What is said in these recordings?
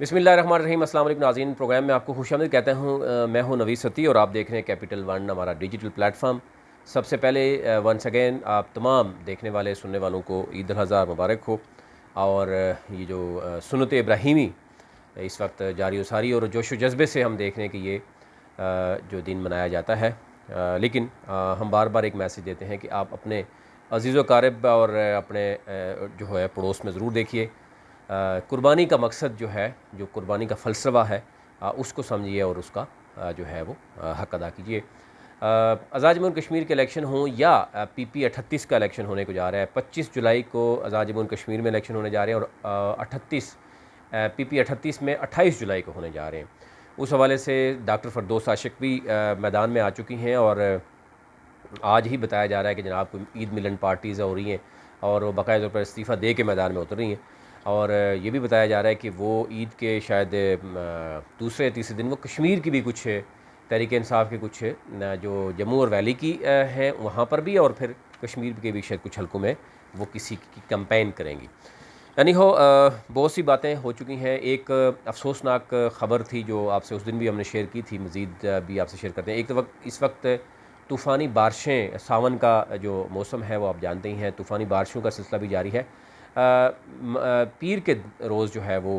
बिस्मिल्लाहिर्रहमानिर्रहीम। अस्सलाम वालेकुम नाज़रीन, प्रोग्राम में आपको खुशामदीद कहता हूँ। मैं हूँ नवीद सती और आप देख रहे हैं कैपिटल वन, हमारा डिजिटल प्लेटफॉर्म। सबसे पहले वंस अगेन आप तमाम देखने वाले सुनने वालों को ईद उल अज़हा मुबारक हो। और ये जो सुन्नत इब्राहीमी इस वक्त जारी व सारी और जोश व जज्बे से हम देख रहे हैं कि ये जो दिन मनाया जाता है। लेकिन हम बार बार एक मैसेज देते हैं कि आप अपने अज़ीज़ व क़ारिब और अपने जो है पड़ोस में ज़रूर देखिए। कुर्बानी का मकसद जो है, जो कुर्बानी का फ़लसफ़ा है, उसको समझिए और उसका जो है वो हक़ अदा कीजिए। आज़ाद जम्मू कश्मीर के इलेक्शन हों या PP 38 का इलेक्शन होने को जा रहा है। 25 जुलाई को आज़ाद जम्मू कश्मीर में इलेक्शन होने जा रहे हैं और 38 PP 38 में 28 जुलाई को होने जा रहे हैं। उस हवाले से डॉक्टर फ़रदौस आशिक़ भी मैदान में आ चुकी हैं और आज ही बताया जा रहा है कि जनाब कोई ईद मिलन पार्टीज़ हो रही हैं और वो बाकायदा तौर पर इस्तीफ़ा दे के मैदान में उतर रही हैं। और ये भी बताया जा रहा है कि वो ईद के शायद दूसरे तीसरे दिन वो कश्मीर की भी कुछ तहरीक इंसाफ के कुछ जो जम्मू और वैली की हैं वहाँ पर भी, और फिर कश्मीर के भी शायद कुछ हलकों में वो किसी की कैंपेन करेंगी। यानी हो बहुत सी बातें हो चुकी हैं। एक अफसोसनाक ख़बर थी जो आपसे उस दिन भी हमने शेयर की थी, मज़ीद भी आपसे शेयर करते हैं। एक तो इस वक्त तूफ़ानी बारिशें, सावन का जो मौसम है वो आप जानते ही हैं, तूफ़ानी बारिशों का सिलसिला भी जारी है। पीर के रोज़ जो है वो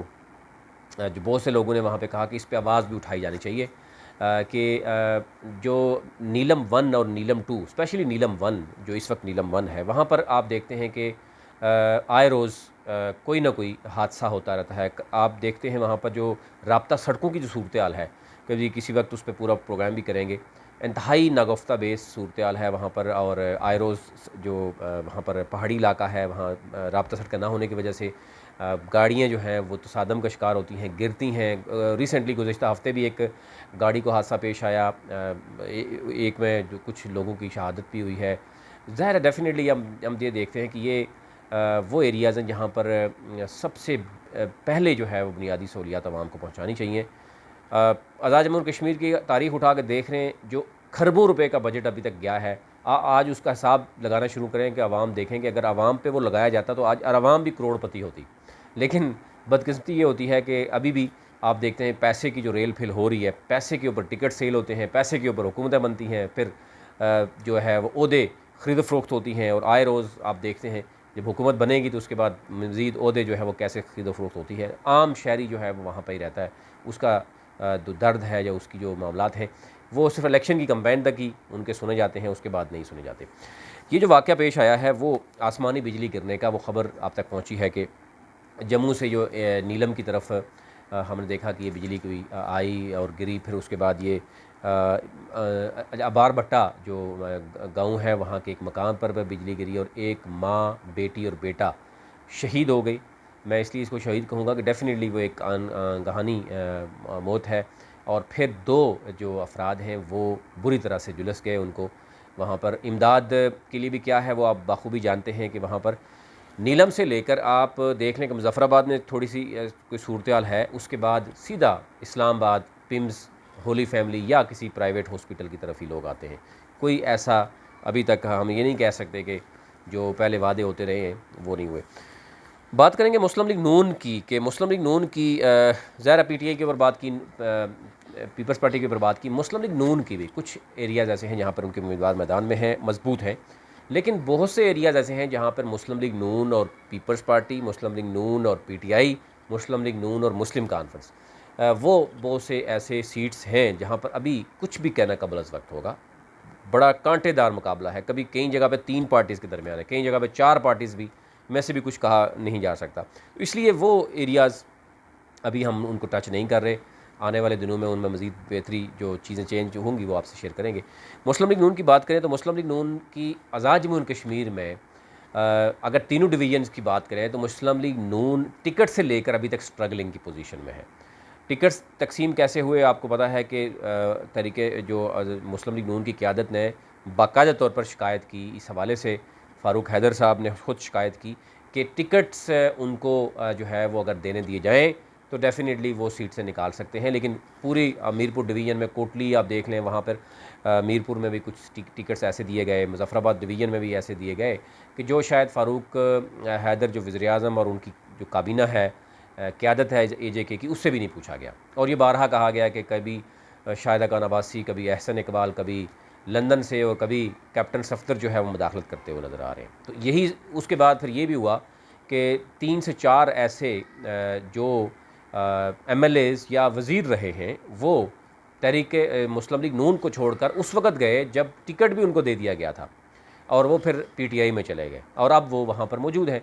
जो बहुत से लोगों ने वहाँ पे कहा कि इस पे आवाज़ भी उठाई जानी चाहिए कि जो नीलम वन और नीलम टू, स्पेशली नीलम वन जो इस वक्त नीलम वन है, वहाँ पर आप देखते हैं कि आए रोज़ कोई ना कोई हादसा होता रहता है। आप देखते हैं वहाँ पर जो राब्ता सड़कों की जो सूरत हाल है, कभी किसी वक्त उस पर पूरा प्रोग्राम भी करेंगे। इंतहाई नागुफ्ता बेस सूरत हाल है वहाँ पर। और आए रोज़ जो वहाँ पर पहाड़ी इलाका है, वहाँ राब्ता सड़कें ना होने की वजह से गाड़ियाँ जो हैं वो तसादम का शिकार होती हैं, गिरती हैं। रिसेंटली गुज़िश्ता हफ़्ते भी एक गाड़ी को हादसा पेश आया, एक में जो कुछ लोगों की शहादत भी हुई है। ज़ाहिर है डेफ़िनेटली हम ये देखते हैं कि ये वो एरियाज़ हैं जहाँ पर सबसे पहले जो है वो बुनियादी सहूलियात आवाम को पहुँचानी चाहिए। आज़ाद जम्मू कश्मीर की तारीख़ उठा के देख रहे हैं, जो खरबों रुपए का बजट अभी तक गया है। आज उसका हिसाब लगाना शुरू करें कि आवाम देखें कि अगर आवाम पे वो लगाया जाता तो आज आवाम भी करोड़पति होती। लेकिन बदकिस्मती ये होती है कि अभी भी आप देखते हैं पैसे की जो रेल फिल हो रही है, पैसे के ऊपर टिकट सेल होते हैं, पैसे के ऊपर हुकूमतें बनती हैं, फिर जो है वो ओहदे ख़रीद फ़रोख्त होती हैं। और आए रोज़ आप देखते हैं जब हुकूमत बनेगी तो उसके बाद मज़ीद ओहदे जो है वो कैसे ख़रीद फ़रोख्त होती है। आम शहरी जो है वो वहाँ पर ही रहता है, उसका जो दर्द है या उसकी जो मामलात हैं वो सिर्फ इलेक्शन की कैंपेन तक ही उनके सुने जाते हैं, उसके बाद नहीं सुने जाते। ये जो वाक़या पेश आया है वो आसमानी बिजली गिरने का, वो ख़बर आप तक पहुँची है कि जम्मू से जो नीलम की तरफ हमने देखा कि ये बिजली कोई आई और गिरी। फिर उसके बाद ये अबार भट्टा जो गाँव है वहाँ के एक मकान पर बिजली गिरी और एक माँ, बेटी और बेटा शहीद हो गई। मैं इसलिए इसको शहीद कहूँगा कि डेफ़िनेटली वो एक गहानी मौत है। और फिर 2 जो अफराद हैं वो बुरी तरह से झुलस गए। उनको वहाँ पर इमदाद के लिए भी क्या है वो आप बाखूबी जानते हैं कि वहाँ पर नीलम से लेकर आप देख लें कि मुज़फ़्फ़राबाद में थोड़ी सी कोई सूरत हाल है, उसके बाद सीधा इस्लामाबाद, पिम्स, होली फैमिली या किसी प्राइवेट हॉस्पिटल की तरफ ही लोग आते हैं। कोई ऐसा अभी तक हम ये नहीं कह सकते कि जो पहले वादे होते रहे हैं वो नहीं हुए। बात करेंगे मुस्लिम लीग नून की, कि मुस्लिम लीग नून की ज़ाहिर PTI के ऊपर बात की, पीपल्स पार्टी के ऊपर बात की। मुस्लिम लीग नून की भी कुछ एरियाज़ ऐसे हैं जहाँ पर उनके उम्मीदवार मैदान में हैं, मजबूत हैं। लेकिन बहुत से एरियाज़ ऐसे हैं जहाँ पर मुस्लिम लीग नून और पीपल्स पार्टी, मुस्लिम लीग नून और PTI, मुस्लिम लीग नून और मुस्लिम कॉन्फ्रेंस, वो बहुत से ऐसे सीट्स हैं जहाँ पर अभी कुछ भी कहना कबल अज़ वक्त होगा। बड़ा कांटेदार मुकाबला है। कभी कई जगह पे 3 पार्टीज़ के दरमियान है, कई जगह पे 4 पार्टीज़ भी में से भी कुछ कहा नहीं जा सकता। इसलिए वो एरियाज़ अभी हम उनको टच नहीं कर रहे। आने वाले दिनों में उनमें मज़ीद बेहतरी जो चीज़ें चेंज होंगी वो आपसे शेयर करेंगे। मुस्लिम लीग नून की बात करें तो मुस्लिम लीग नून की आज़ाद जम्मू कश्मीर में अगर तीनों डिवीजन्स की बात करें तो मुस्लिम लीग नून टिकट से लेकर अभी तक स्ट्रगलिंग की पोजीशन में है। टिकट्स तकसीम कैसे हुए आपको पता है कि तरीके जो मुस्लिम लीग नून की क़यादत ने बाकायदा तौर पर शिकायत की, इस हवाले से फ़ारूक हैदर साहब ने ख़ुद शिकायत की कि टिकट्स उनको जो है वो अगर देने दिए जाएँ तो डेफ़िनेटली वो सीट से निकाल सकते हैं। लेकिन पूरी मीरपुर डिवीज़न में कोटली आप देख लें, वहाँ पर मीरपुर में भी कुछ टिकट्स ऐसे दिए गए, मुज़फ़्फ़राबाद डिवीज़न में भी ऐसे दिए गए कि जो शायद फ़ारूक हैदर जो वज़ीर-ए-आज़म और उनकी जो काबीना है क़यादत है AJK की, उससे भी नहीं पूछा गया। और ये बारहा कहा गया कि कभी शाहिदा खान अब्बासी, कभी एहसन इकबाल, कभी लंदन से और कभी कैप्टन सफदर जो है वो मुदाखलत करते हुए नज़र आ रहे हैं। तो यही उसके बाद फिर ये भी हुआ कि 3 से 4 ऐसे जो MLAs या वज़ीर रहे हैं वो तहरीक मुस्लिम लीग नून को छोड़कर उस वक़्त गए जब टिकट भी उनको दे दिया गया था, और वो फिर PTI में चले गए और अब वो वहाँ पर मौजूद हैं।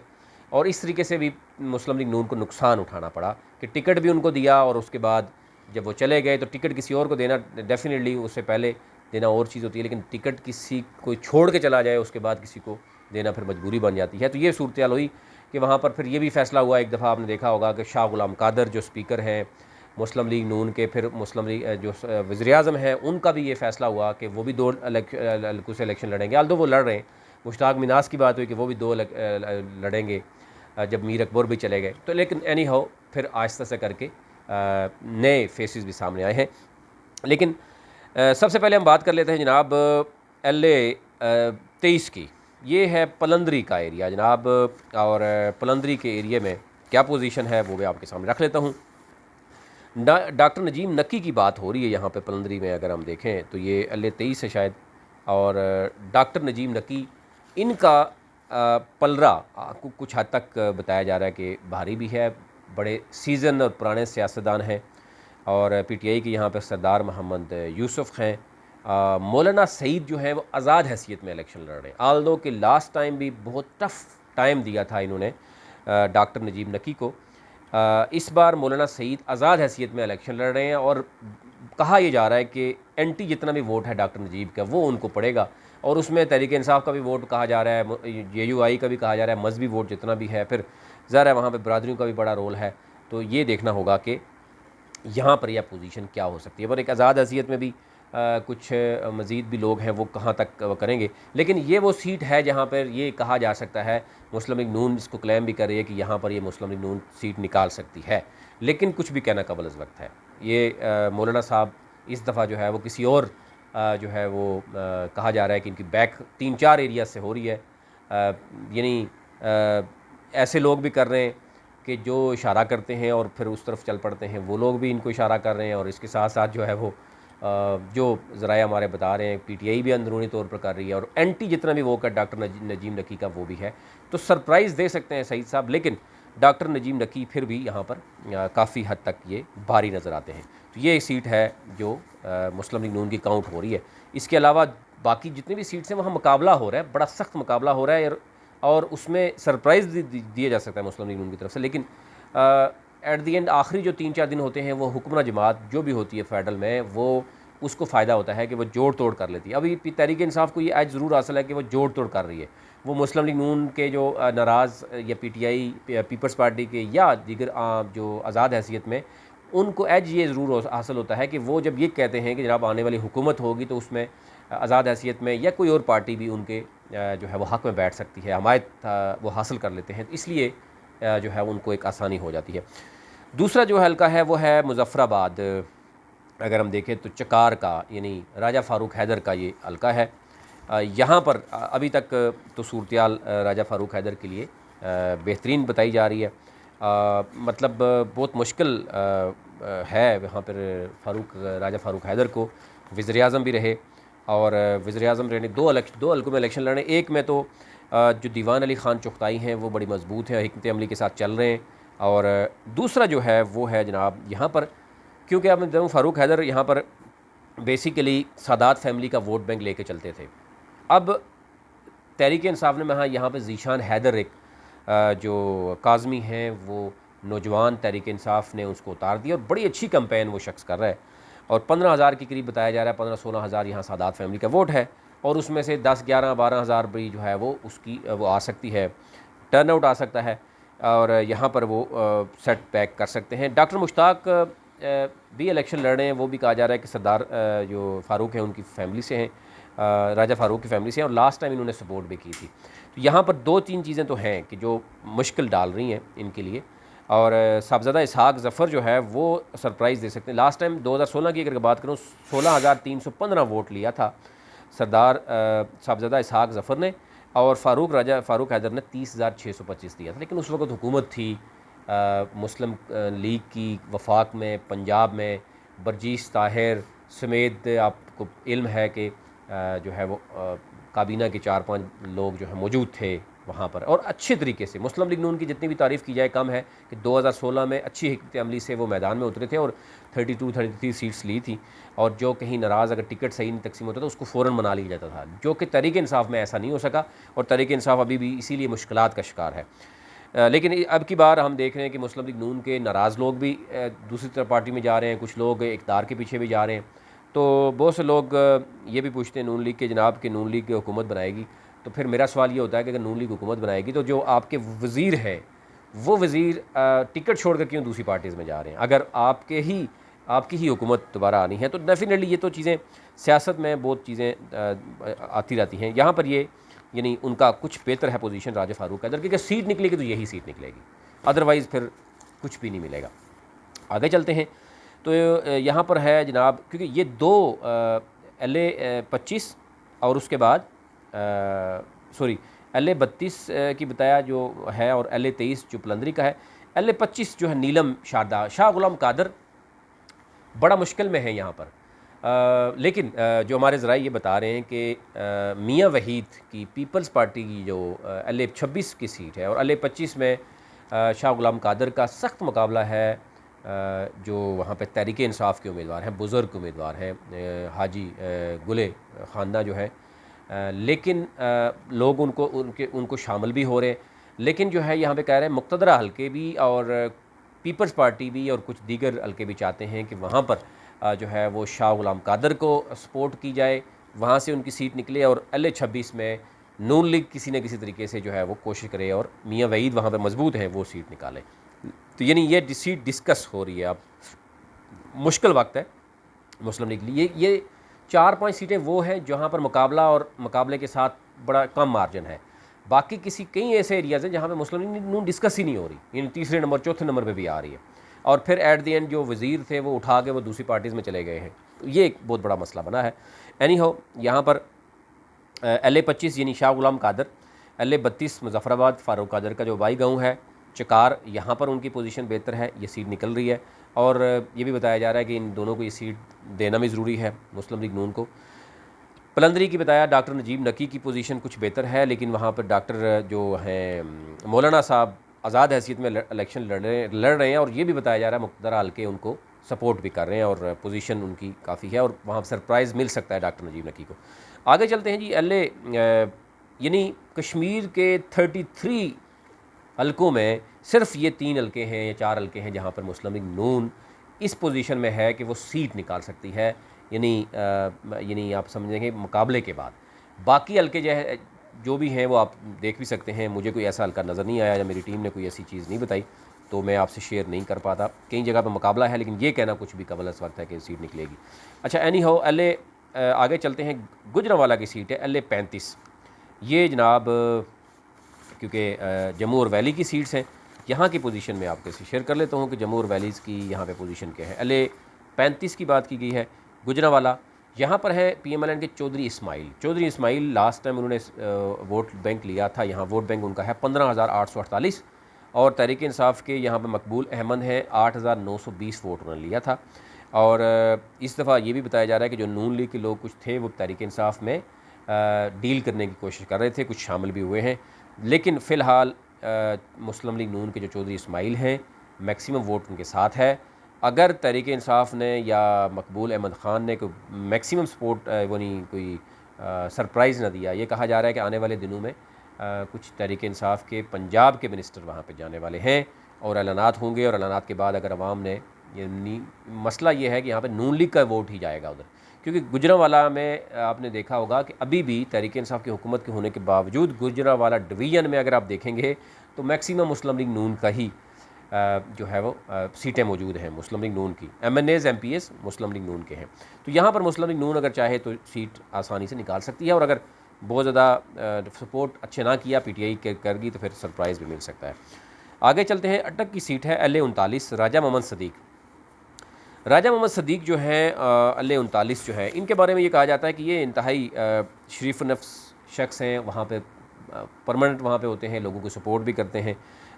और इस तरीके से भी मुस्लिम लीग नून को नुकसान उठाना पड़ा कि टिकट भी उनको दिया और उसके बाद जब वो चले गए तो टिकट किसी और को देना, डेफिनेटली उससे पहले देना और चीज़ होती है, लेकिन टिकट किसी कोई छोड़ के चला जाए उसके बाद किसी को देना फिर मजबूरी बन जाती है। तो ये सूरत हाल हुई कि वहाँ पर फिर ये भी फ़ैसला हुआ, एक दफ़ा आपने देखा होगा कि शाह गुलाम कादर जो स्पीकर हैं मुस्लिम लीग नून के, फिर मुस्लिम लीग जो वज़ीर-ए-आज़म हैं, उनका भी ये फ़ैसला हुआ कि वो भी 2 हल्कों से इलेक्शन लड़ेंगे। आल्दो वो लड़ रहे हैं, मुश्ताक मिनास की बात हुई कि वो भी 2 लड़ेंगे जब मीर अकबर भी चले गए। तो लेकिन एनी हाउ फिर आहिस्ता से करके नए फेसेस भी सामने आए हैं। लेकिन सबसे पहले हम बात कर लेते हैं जनाब LA 23 की। ये है पलंदरी का एरिया जनाब, और पलंदरी के एरिया में क्या पोजीशन है वो मैं आपके सामने रख लेता हूँ। डॉक्टर नजीम नक्की की बात हो रही है यहाँ पे पलंदरी में, अगर हम देखें तो ये LA 23 है शायद, और डॉक्टर नजीम नक्की इनका पलरा कुछ हद तक बताया जा रहा है कि भारी भी है, बड़े सीज़न और पुराने सियासतदान हैं, और PTI के यहाँ पर सरदार मोहम्मद यूसुफ हैं। मौलाना सईद जो है वो आज़ाद हैसियत में इलेक्शन लड़ रहे हैं, आल्दो कि लास्ट टाइम भी बहुत टफ़ टाइम दिया था इन्होंने डॉक्टर नजीम नक्की को। इस बार मौलाना सईद आज़ाद हैसियत में इलेक्शन लड़ रहे हैं, और कहा यह जा रहा है कि एंटी जितना भी वोट है डॉक्टर नजीब का वो उनको पड़ेगा, और उसमें तहरीक इंसाफ का भी वोट कहा जा रहा है, JUI का भी कहा जा रहा है, मजहबी वोट जितना भी है, फिर ज़ाहिर है वहाँ पर बरादरियों का भी बड़ा रोल है। तो ये देखना होगा कि यहाँ पर यह पोजीशन क्या हो सकती है, पर एक आज़ाद हैसियत में भी कुछ मज़ीद भी लोग हैं वो कहाँ तक करेंगे। लेकिन ये वो सीट है जहाँ पर ये कहा जा सकता है, मुस्लिम लीग नून इसको क्लेम भी कर रही है कि यहाँ पर ये मुस्लिम लीग नून सीट निकाल सकती है, लेकिन कुछ भी कहना कबल वक्त है। ये मौलाना साहब इस दफ़ा जो है वो किसी और जो है वो कहा जा रहा है कि इनकी बैक 3-4 एरिया से हो रही है, यानी ऐसे लोग भी कर रहे हैं कि जो इशारा करते हैं और फिर उस तरफ चल पड़ते हैं, वो लोग भी इनको इशारा कर रहे हैं, और इसके साथ साथ जो है वो जो ज़राए हमारे बता रहे हैं PTI भी अंदरूनी तौर पर कर रही है, और एंटी जितना भी वो कर डॉक्टर नजीम नक्की का वो भी है। तो सरप्राइज़ दे सकते हैं सईद साहब, लेकिन डॉक्टर नजीम नक्की फिर भी यहाँ पर काफ़ी हद तक ये भारी नज़र आते हैं। तो ये एक सीट है जो मुस्लिम लीग नून की काउंट हो रही है। इसके अलावा बाकी जितनी भी सीट्स हैं वहाँ मुकाबला हो रहा है, बड़ा सख्त मुकाबला हो रहा है, और उसमें सरप्राइज़ दिया जा सकता है मुस्लिम लीग नून की तरफ से। लेकिन एट दी एंड आखिरी जो 3-4 दिन होते हैं वो हुक्मरान जमात जो भी होती है फेडरल में, वो उसको फ़ायदा होता है कि वो जोड़ तोड़ कर लेती है। अभी तहरीक इंसाफ को ये आज ज़रूर हासिल है कि वो जोड़ तोड़ कर रही है। वो मुस्लिम लीग नून के जो नाराज़ या PTI पीपल्स पार्टी के या दीगर जो आज़ाद हैसियत में, उनको एज ये ज़रूर हासिल होता है कि वो जब ये कहते हैं कि जनाब आने वाली हुकूमत होगी तो उसमें आज़ाद हैसियत में या कोई और पार्टी भी उनके जो है वो हक़ में बैठ सकती है, हमायत वो हासिल कर लेते हैं, तो इसलिए जो है उनको एक आसानी हो जाती है। दूसरा जो हल्का है वो है मुज़फ़्फ़राबाद। अगर हम देखें तो चकार का, यानी राजा फ़ारूक हैदर का ये हल्का है। यहाँ पर अभी तक तो सूरत हाल राजा फ़ारूक हैदर के लिए बेहतरीन बताई जा रही है। मतलब बहुत मुश्किल है वहाँ पर राजा फ़ारूक हैदर को वज़ीर-ए-आज़म भी रहे, और वज़ीर-ए-आज़म रहने 2 हल्कों में इलेक्शन लड़े। एक में तो जो दीवान अली ख़ान चुग़ताई हैं वो बड़ी मजबूत है, हिकमत अमली के साथ चल रहे हैं, और दूसरा जो है वो है जनाब यहाँ पर, क्योंकि अब फ़ारूक हैदर यहाँ पर बेसिकली सादात फैमिली का वोट बैंक लेके चलते थे। अब तहरीक इंसाफ ने यहाँ पर ज़ीशान हैदर एक जो काज़मी हैं वो नौजवान तहरीक इंसाफ ने उसको उतार दिया, और बड़ी अच्छी कैंपेन वो शख्स कर रहा है, और 15,000 के करीब बताया जा रहा है, 15-16 हज़ार यहाँ सादात फैमिली का वोट है, और उसमें से 10-11-12 हज़ार भी जो है वो उसकी वो आ सकती है, टर्न आउट आ सकता है, और यहाँ पर वो सेट बैक कर सकते हैं। डॉक्टर मुश्ताक भी इलेक्शन लड़ रहे हैं, वो भी कहा जा रहा है कि सरदार जो फ़ारूक है उनकी फ़ैमिली से हैं, राजा फ़ारूक की फ़ैमिली से हैं, और लास्ट टाइम इन्होंने सपोर्ट भी की थी। तो यहाँ पर 2-3 चीज़ें तो हैं कि जो मुश्किल डाल रही हैं इनके लिए, और साहबज़ादा इसहाक़ ज़फ़र जो है वो सरप्राइज़ दे सकते हैं। लास्ट टाइम 2016 की अगर बात करूँ 16,315 वोट लिया था सरदार साहबज़ादा इसहाक़ ज़फ़र ने, और फ़ारूक हैदर ने 30,625 दिया था, लेकिन उस वक्त हुकूमत थी मुस्लिम लीग की वफाक में पंजाब में बरजीस ताहिर समेत आपको इल्म है कि जो है वो काबीना के 4-5 लोग जो है मौजूद थे वहाँ पर, और अच्छे तरीके से मुस्लिम लीग नून की जितनी भी तारीफ़ की जाए कम है कि 2016 में अच्छी हिकमत अमली से वो मैदान में उतरे थे और 32-33 सीट्स ली थी, और जो कहीं नाराज़ अगर टिकट सही नहीं तकसीम होता तो उसको फ़ौरन मना लिया जाता था, जो कि तहरीक इंसाफ में ऐसा नहीं हो सका, और तहरीक इंसाफ अभी भी इसीलिए मुश्किलात का शिकार है। लेकिन अब की बार हम देख रहे हैं कि मुस्लिम लीग नून के नाराज़ लोग भी दूसरी तरफ पार्टी में जा रहे हैं, कुछ लोग इक़्तिदार के पीछे भी जा रहे हैं। तो बहुत से लोग ये भी पूछते हैं नून लीग के जनाब कि नून लीग की हुकूमत बनाएगी, तो फिर मेरा सवाल ये होता है कि अगर नून लीग हुकूमत बनाएगी तो जो आपके वज़ीर है वो वज़ीर टिकट छोड़कर क्यों दूसरी पार्टीज़ में जा रहे हैं? अगर आपकी ही हुकूमत दोबारा आनी है तो डेफिनेटली ये तो चीज़ें सियासत में बहुत चीज़ें आती रहती हैं। यहाँ पर ये यानी उनका कुछ बेहतर है पोजीशन राजा फारूक हैदर की, कि सीट निकलेगी तो यही सीट निकलेगी, अदरवाइज़ फिर कुछ भी नहीं मिलेगा। आगे चलते हैं तो यहाँ पर है जनाब, क्योंकि ये दो LA-25 और उसके बाद सॉरी LA-32 की बताया जो है, और LA-23 जो पलंदरी का है। LA-25 जो है नीलम शारदा शाह गुलाम कादर बड़ा मुश्किल में है यहाँ पर। लेकिन जो हमारे ज़राए ये बता रहे हैं कि मियाँ वहीद की पीपल्स पार्टी की जो LA-26 की सीट है, और LA-25 में शाह गुलाम कादर का सख्त मुकाबला है, जो वहाँ पे तहरीक इंसाफ के उम्मीदवार हैं, बुज़ुर्ग उम्मीदवार हैं, हाजी गुले ख़ानदा जो है। लेकिन लोग उनको शामिल भी हो रहे हैं, लेकिन जो है यहाँ पे कह रहे हैं मुक़्तदरा हल्के भी और पीपल्स पार्टी भी और कुछ दीगर हल्के भी चाहते हैं कि वहाँ पर जो है वो शाह गुलाम कादर को सपोर्ट की जाए, वहाँ से उनकी सीट निकले, और LA-26 में नून लीग किसी न किसी तरीके से जो है वो कोशिश करे और मियाँ वहीद वहाँ पर मजबूत हैं वो सीट निकाले। तो यानी ये सीट डिस्कस हो रही है। अब मुश्किल वक्त है मुस्लिम लीग के लिए। ये 4-5 सीटें वो हैं जहाँ पर मुकाबला और मुकाबले के साथ बड़ा कम मार्जिन है। बाकी कई ऐसे एरियाज़ हैं जहाँ पे मुस्लिम लीग नून डिस्कस ही नहीं हो रही, यानी तीसरे नंबर चौथे नंबर पे भी आ रही है, और फिर एट दी एंड जो वज़ीर थे वो उठा के वो दूसरी पार्टीज़ में चले गए हैं। तो ये एक बहुत बड़ा मसला बना है। एनी हाउ यहाँ पर LA-25 यानी शाह गुलाम कादर, LA-32 मुजफ्फराबाद फारूक कादर का जो बाई गाँव है चकार, यहाँ पर उनकी पोजीशन बेहतर है, ये सीट निकल रही है, और ये भी बताया जा रहा है कि इन दोनों को ये सीट देना भी ज़रूरी है मुस्लिम लीग नून को। पलंदरी की बताया डॉक्टर नजीब नकी की पोजीशन कुछ बेहतर है, लेकिन वहाँ पर डॉक्टर जो हैं मौलाना साहब आज़ाद हैसियत में इलेक्शन लड़ रहे हैं, और ये भी बताया जा रहा है मुक़्तदरा हल्के उनको सपोर्ट भी कर रहे हैं, और पोजीशन उनकी काफ़ी है, और वहाँ सरप्राइज़ मिल सकता है डॉक्टर नजीब नकी को। आगे चलते हैं जी। यानी कश्मीर के 33 हल्कों में सिर्फ ये 3 हल्के हैं या 4 हल्के हैं जहाँ पर मुस्लिम लीग नून इस पोजीशन में है कि वो सीट निकाल सकती है, यानी आप समझेंगे मुकाबले के बाद। बाकी हल्के जो भी हैं वो आप देख भी सकते हैं, मुझे कोई ऐसा हल्का नज़र नहीं आया या मेरी टीम ने कोई ऐसी चीज़ नहीं बताई, तो मैं आपसे शेयर नहीं कर पाता। कई जगह पर मुकाबला है, लेकिन ये कहना कुछ भी कबल इस वक्त है कि सीट निकलेगी। अच्छा, एनी हाउ आगे चलते हैं। गुजरांवाला की सीट है LA-35। ये जनाब क्योंकि जम्मू और वैली की सीट्स हैं, यहाँ की पोजीशन में आपके से शेयर कर लेता हूँ कि जम्मू और वैलीज़ की यहाँ पे पोजीशन क्या है। LA-35 की बात की गई है। गुजरांवाला यहाँ पर है PMLN के चौधरी इस्माइल लास्ट टाइम उन्होंने वोट बैंक लिया था, यहाँ वोट बैंक उनका है 15,848, और तहरीक इंसाफ के यहाँ पर मकबूल अहमद है 8,920 वोट उन्होंने लिया था। और इस दफ़ा ये भी बताया जा रहा है कि जो नून लीग के लोग कुछ थे वो तहरीक इंसाफ में डील करने की कोशिश कर रहे थे, कुछ शामिल भी हुए हैं, लेकिन फ़िलहाल मुस्लिम लीग नून के जो चौधरी इस्माइल हैं मैक्सिमम वोट उनके साथ है। अगर तहरीक इंसाफ ने या मकबूल अहमद ख़ान ने कोई मैक्सिमम सपोर्ट कोई सरप्राइज़ ना दिया, ये कहा जा रहा है कि आने वाले दिनों में कुछ तहरीक इंसाफ के पंजाब के मिनिस्टर वहाँ पे जाने वाले हैं और ऐलानात होंगे, और ऐलानात के बाद अगर अवाम ने मसला ये है कि यहाँ पे नून लीग का वोट ही जाएगा उधर, क्योंकि गुजरांवाला में आपने देखा होगा कि अभी भी तहरीक इंसाफ की हुकूमत के होने के बावजूद गुजरांवाला डिवीज़न में अगर आप देखेंगे तो मैक्सिमम मुस्लिम लीग नून का ही जो है वो सीटें मौजूद हैं मुस्लिम लीग नून की। MNAs MPs मुस्लिम लीग नून के हैं, तो यहाँ पर मुस्लिम लीग नून अगर चाहे तो सीट आसानी से निकाल सकती है, और अगर बहुत ज़्यादा सपोर्ट अच्छे ना किया PTI करगी तो फिर सरप्राइज़ भी मिल सकता है। आगे चलते हैं। अटक की सीट है LA-39, राजा मोहम्मद सदीक जो है LA-39 जो है, इनके बारे में ये कहा जाता है कि ये इंतहाई शरीफ नफ्स शख्स हैं, वहाँ पे परमानेंट वहाँ पे होते हैं, लोगों को सपोर्ट भी करते हैं,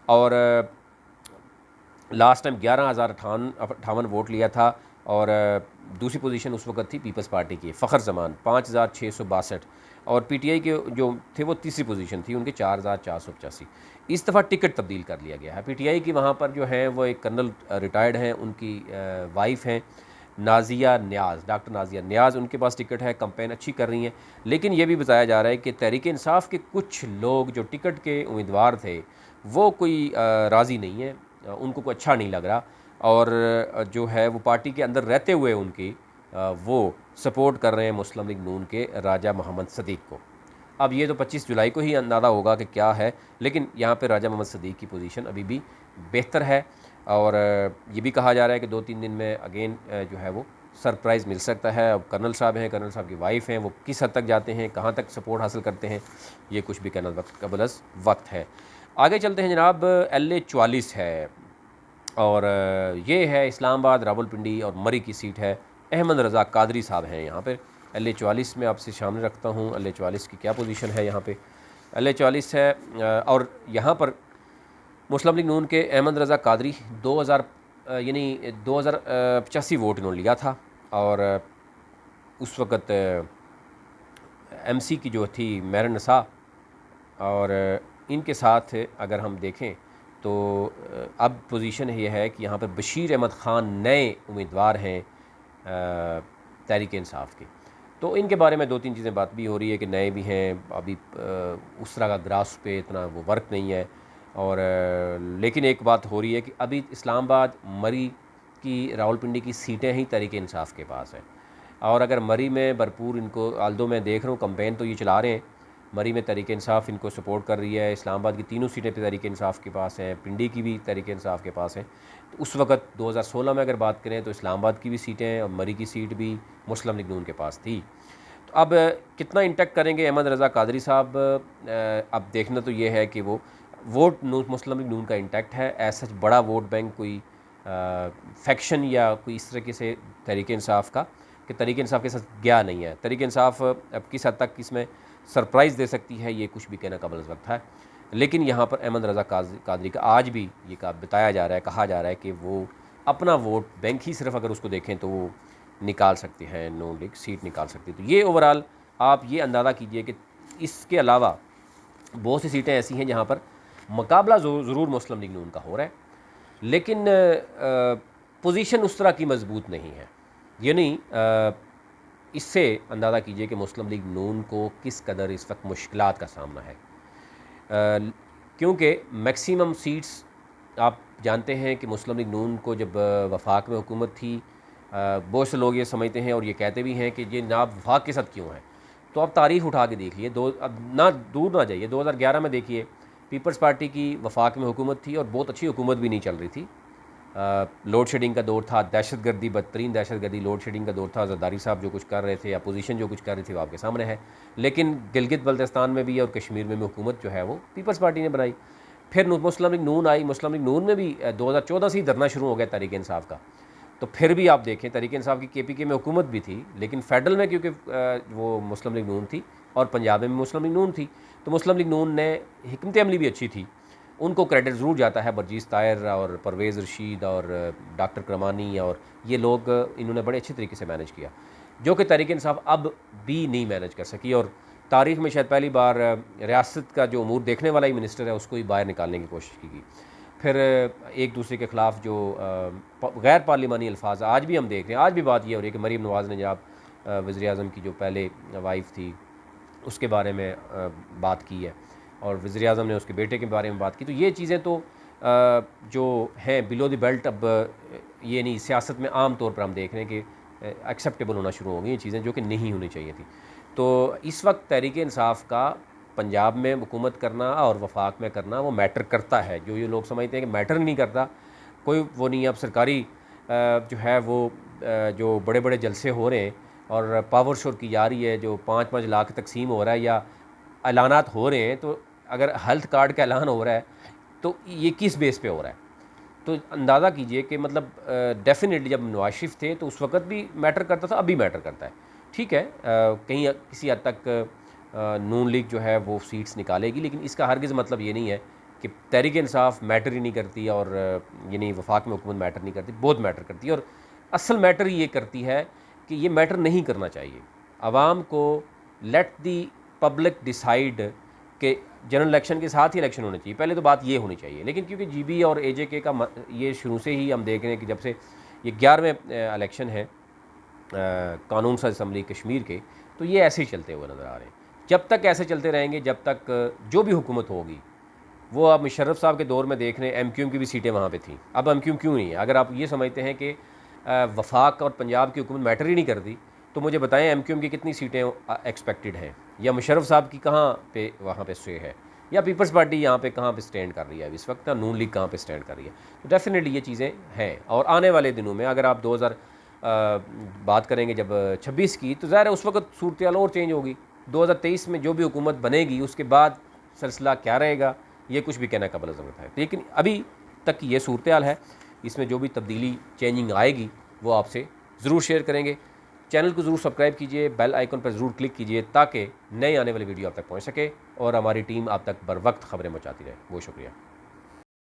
और लास्ट टाइम 11,058 वोट लिया था। और दूसरी पोजीशन उस वक्त थी पीपल्स पार्टी की फ़खर जमान 5,662, और पीटीआई के जो थे वो तीसरी पोजीशन थी, उनके 4,485। इस दफ़ा टिकट तब्दील कर लिया गया है पीटीआई की। वहाँ पर जो है वो एक कर्नल रिटायर्ड हैं, उनकी वाइफ हैं नाजिया न्याज़, डॉक्टर नाजिया न्याज़, उनके पास टिकट है, कंपेन अच्छी कर रही हैं। लेकिन ये भी बताया जा रहा है कि तहरीक इंसाफ के कुछ लोग जो टिकट के उम्मीदवार थे वो कोई राज़ी नहीं है, उनको कोई अच्छा नहीं लग रहा, और जो है वो पार्टी के अंदर रहते हुए उनकी वो सपोर्ट कर रहे हैं मुस्लिम लीग नून के राजा मोहम्मद सदीक़ को। अब ये तो 25 जुलाई को ही अंदाज़ा होगा कि क्या है, लेकिन यहाँ पे राजा मोहम्मद सदीक़ की पोजीशन अभी भी बेहतर है। और ये भी कहा जा रहा है कि 2-3 दिन में अगेन जो है वो सरप्राइज़ मिल सकता है। अब कर्नल साहब हैं, कर्नल साहब की वाइफ हैं, वो किस हद तक जाते हैं, कहाँ तक सपोर्ट हासिल करते हैं, ये कुछ भी कहना कबल वक्त है। आगे चलते हैं जनाब। LA 44 है, और ये है इस्लामाबाद, रावलपिंडी और मरी की सीट है। अहमद रज़ा कादरी साहब हैं यहाँ पर। LA 44 में आपसे सामने रखता हूँ LA 44 की क्या पोजीशन है यहाँ पे। LA 44 है, और यहाँ पर मुस्लिम लीग नून के अहमद रज़ा कादरी 2000 यानी 2085 वोट इन्होंने लिया था। और उस वक़्त MC की जो थी मेहर नसा, और इनके साथ अगर हम देखें तो अब पोजीशन ये है कि यहाँ पर बशीर अहमद ख़ान नए उम्मीदवार हैं तहरीक इंसाफ के। तो इनके बारे में 2-3 चीज़ें बात भी हो रही है कि नए भी हैं, अभी उस तरह का ग्रास पे इतना वो वर्क नहीं है। और लेकिन एक बात हो रही है कि अभी इस्लामाबाद, मरी की, रावलपिंडी की सीटें ही तहरीक इंसाफ के पास हैं। और अगर मरी में भरपूर इनको, आल्दो मैं देख रहा हूँ कंपेन तो ये चला रहे हैं, मरी में तहरीक इंसाफ इनको सपोर्ट कर रही है, इस्लामाबाद की तीनों सीटें तहरीक इंसाफ के पास हैं, पिंडी की भी तहरीक इंसाफ के पास हैं। तो उस वक़्त 2016 में अगर बात करें तो इस्लामाबाद की भी सीटें और मरी की सीट भी मुस्लिम लीग नून के पास थी। तो अब कितना इंटैक्ट करेंगे अहमद रज़ा कादरी साहब, अब देखना तो ये है कि वो वोट मुस्लिम लीग नून का इंटैक्ट है। ऐसा बड़ा वोट बैंक कोई फैक्शन या कोई इस तरीके से तहरीक इंसाफ का कि तहरीक इंसाफ के साथ गया नहीं है। तहरीक इंसाफ अब किस हद तक इसमें सरप्राइज़ दे सकती है ये कुछ भी कहना कबल वक्त है। लेकिन यहाँ पर अहमद रज़ा कादरी का आज भी ये बताया जा रहा है, कहा जा रहा है कि वो अपना वोट बैंक ही सिर्फ अगर उसको देखें तो वो निकाल सकते हैं, नून लीग सीट निकाल सकती है। तो ये ओवरऑल आप ये अंदाज़ा कीजिए कि इसके अलावा बहुत सी सीटें ऐसी हैं जहाँ पर मुकाबला ज़रूर मुस्लिम लीग नून का हो रहा है, लेकिन पोजीशन उस तरह की मजबूत नहीं है। यानी इससे अंदाज़ा कीजिए कि मुस्लिम लीग नून को किस कदर इस वक्त मुश्किलात का सामना है, क्योंकि मैक्सिमम सीट्स आप जानते हैं कि मुस्लिम लीग नून को जब वफाक में हुकूमत थी, बहुत से लोग ये समझते हैं और ये कहते भी हैं कि ये ना वफाक के साथ क्यों है। तो आप तारीख़ उठा के देख लिए, अब ना दूर ना जाइए, 2011 में देखिए पीपल्स पार्टी की वफाक में हुकूमत थी और बहुत अच्छी हुकूमत भी नहीं चल रही थी। लोड शेडिंग का दौर था, दहशतगर्दी, बदतरीन दहशतगर्दी, लोड शेडिंग का दौर था। जरदारी साहब जो कुछ कर रहे थे, अपोजिशन जो कुछ कर रही थी, वो आपके सामने है। लेकिन गिलगित बल्तिस्तान में भी और कश्मीर में भी हुकूमत जो है वो पीपल्स पार्टी ने बनाई। फिर मुस्लिम लीग नून आई, मुस्लिम लीग नून में भी 2014 से ही धरना शुरू हो गया तहरीक इंसाफ का। तो फिर भी आप देखें तहरीक इंसाफ की KPK में हुकूमत भी थी, लेकिन फेडरल में क्योंकि वो मुस्लिम लीग नून थी और पंजाब में भी मुस्लिम लीग नून थी, तो मुस्लिम लीग नून ने हिकमत अमली भी अच्छी थी, उनको क्रेडिट ज़रूर जाता है। बरजीस तायर और परवेज़ रशीद और डॉक्टर करमानी और ये लोग, इन्होंने बड़े अच्छे तरीके से मैनेज किया, जो कि तहरीक इंसाफ अब भी नहीं मैनेज कर सकी। और तारीख़ में शायद पहली बार रियासत का जो अमूर देखने वाला ही मिनिस्टर है उसको ही बाहर निकालने की कोशिश की गई। फिर एक दूसरे के ख़िलाफ़ जो गैर पार्लिमानी अल्फाज आज भी हम देख रहे हैं। आज भी बात ये हो रही है कि मरीम नवाज़ ने जब वज़ीर-ए-आज़म की जो पहले वाइफ थी उसके बारे में बात की है और वज़ीर-ए-आज़म ने उसके बेटे के बारे में बात की। तो ये चीज़ें तो जो हैं बिलो द बेल्ट, अब ये नहीं, सियासत में आम तौर पर हम देख रहे हैं कि एक्सेप्टेबल होना शुरू हो गई ये चीज़ें, जो कि नहीं होनी चाहिए थी। तो इस वक्त तहरीक इंसाफ का पंजाब में हुकूमत करना और वफाक में करना वो मैटर करता है। जो ये लोग समझते हैं कि मैटर नहीं करता, कोई वो नहीं है। अब सरकारी जो है वो जो बड़े बड़े जलसे हो रहे हैं और पावर शो की जा रही है, जो 5-5 लाख तकसीम हो रहा है या ऐलानात हो रहे हैं, तो अगर हेल्थ कार्ड का ऐलान हो रहा है तो ये किस बेस पे हो रहा है? तो अंदाज़ा कीजिए कि मतलब डेफिनेटली जब नवाज शरीफ थे तो उस वक्त भी मैटर करता था, अभी मैटर करता है। ठीक है, कहीं किसी हद तक नून लीग जो है वो सीट्स निकालेगी, लेकिन इसका हरगिज़ मतलब ये नहीं है कि तहरीक इंसाफ मैटर ही नहीं करती और यानी वफाक में हुकूमत मैटर नहीं करती, बहुत मैटर करती है। और असल मैटर ये करती है कि ये मैटर नहीं करना चाहिए। आवाम को लेट दी पब्लिक डिसाइड कि जनरल इलेक्शन के साथ ही इलेक्शन होने चाहिए, पहले तो बात ये होनी चाहिए। लेकिन क्योंकि जीबी और एजेके का ये शुरू से ही हम देख रहे हैं कि जब से ये 11वें इलेक्शन है कानून साज असम्बली कश्मीर के, तो ये ऐसे ही चलते हुए नज़र आ रहे हैं। जब तक ऐसे चलते रहेंगे, जब तक जो भी हुकूमत होगी, वो आप मुशर्रफ साहब के दौर में देख रहे हैं एमक्यूएम की भी सीटें वहाँ पे थीं, अब एमक्यूएम क्यों नहीं है? अगर आप ये समझते हैं कि वफाक और पंजाब की हुकूमत मैटर ही नहीं करती, तो मुझे बताएं एमक्यूएम की कितनी सीटें एक्सपेक्टेड हैं, या मुशर्रफ साहब की कहाँ पे वहाँ पे स्टे है, या पीपल्स पार्टी यहाँ पे कहाँ पे स्टैंड कर रही है इस वक्त, नून लीग कहाँ पे स्टैंड कर रही है। तो डेफिनेटली ये चीज़ें हैं। और आने वाले दिनों में अगर आप 2000 बात करेंगे जब 26 की, तो ज़ाहिर है उस वक्त सूरत हाल और चेंज होगी। 2023 में जो भी हुकूमत बनेगी उसके बाद सिलसिला क्या रहेगा, ये कुछ भी कहना काबिल ज़रूरत है। लेकिन अभी तक ये सूरत हाल है, इसमें जो भी तब्दीली चेंजिंग आएगी वो आपसे ज़रूर शेयर करेंगे। चैनल को ज़रूर सब्सक्राइब कीजिए, बेल आइकन पर ज़रूर क्लिक कीजिए ताकि नए आने वाली वीडियो आप तक पहुँच सके और हमारी टीम आप तक बर वक्त खबरें पहुँचाती रहे। बहुत शुक्रिया।